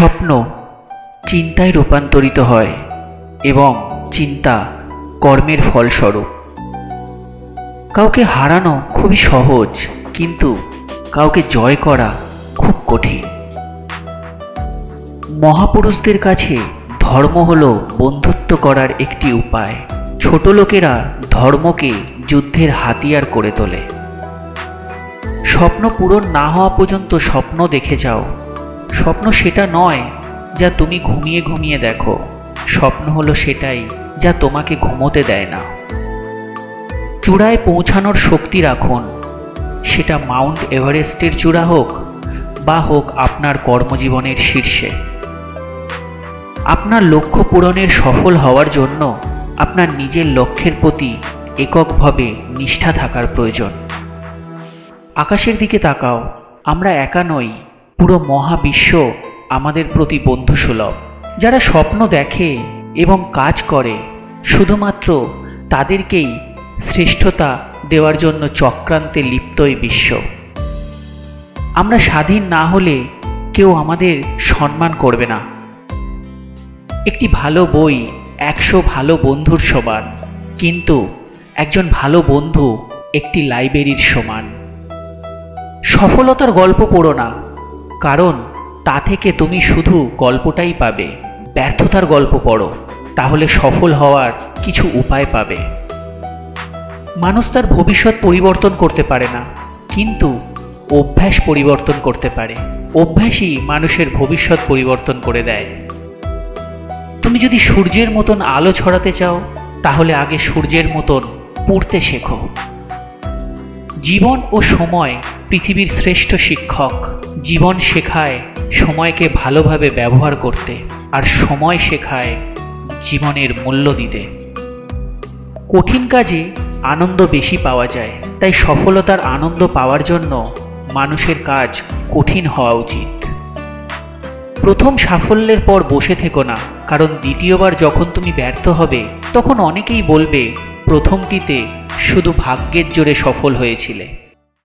স্বপ্ন চিন্তায় রূপান্তরিত হয় এবং চিন্তা কর্মের ফলস্বরূপ। কাউকে হারানো খুবই সহজ, কিন্তু কাউকে জয় করা খুব কঠিন। মহাপুরুষদের কাছে ধর্ম হলো বন্ধুত্ব করার একটি উপায়। ছোট লোকেরা ধর্মকে যুদ্ধের হাতিয়ার করে তোলে। স্বপ্ন পূরণ না হওয়া পর্যন্ত স্বপ্ন দেখে যাও। স্বপ্ন সেটা নয় যা তুমি ঘুমিয়ে ঘুমিয়ে দেখো, স্বপ্ন হলো সেটাই যা তোমাকে ঘুমোতে দেয় না। চূড়ায় পৌঁছানোর শক্তি রাখুন, সেটা মাউন্ট এভারেস্টের চূড়া হোক বা হোক আপনার কর্মজীবনের শীর্ষে। আপনার লক্ষ্য পূরণের সফল হওয়ার জন্য আপনার নিজের লক্ষ্যের প্রতি এককভাবে নিষ্ঠা থাকার প্রয়োজন। আকাশের দিকে তাকাও, আমরা একা নই, পুরো মহাবিশ্ব আমাদের প্রতি বন্ধুসুলভ। যারা স্বপ্ন দেখে এবং কাজ করে, শুধুমাত্র তাদেরকেই শ্রেষ্ঠতা দেওয়ার জন্য চক্রান্তে লিপ্ত এই বিশ্ব। আমরা স্বাধীন না হলে কেউ আমাদের সম্মান করবে না। একটি ভালো বই 100 ভালো বন্ধুর সমান, কিন্তু একজন ভালো বন্ধু একটি লাইব্রেরির সমান। সফলতার গল্প পড়ো না, কারণ তা থেকে তুমি শুধু গল্পটাই পাবে। ব্যর্থতার গল্প পড়ো, তাহলে সফল হওয়ার কিছু উপায় পাবে। মানুষ তার ভবিষ্যৎ পরিবর্তন করতে পারে না, কিন্তু অভ্যাস পরিবর্তন করতে পারে। অভ্যাসই মানুষের ভবিষ্যৎ পরিবর্তন করে দেয়। তুমি যদি সূর্যের মতন আলো ছড়াতে চাও, তাহলে আগে সূর্যের মতন পড়তে শেখো। জীবন ও সময় পৃথিবীর শ্রেষ্ঠ শিক্ষক। জীবন শেখায় সময়কে ভালোভাবে ব্যবহার করতে, আর সময় শেখায় জীবনের মূল্য দিতে। কঠিন কাজে আনন্দ বেশি পাওয়া যায়, তাই সফলতার আনন্দ পাওয়ার জন্য মানুষের কাজ কঠিন হওয়া উচিত। প্রথম সাফল্যের পর বসে থেকো না, কারণ দ্বিতীয়বার যখন তুমি ব্যর্থ হবে, তখন অনেকেই বলবে প্রথমটিতে শুধু ভাগ্যের জোরে সফল হয়েছিলে।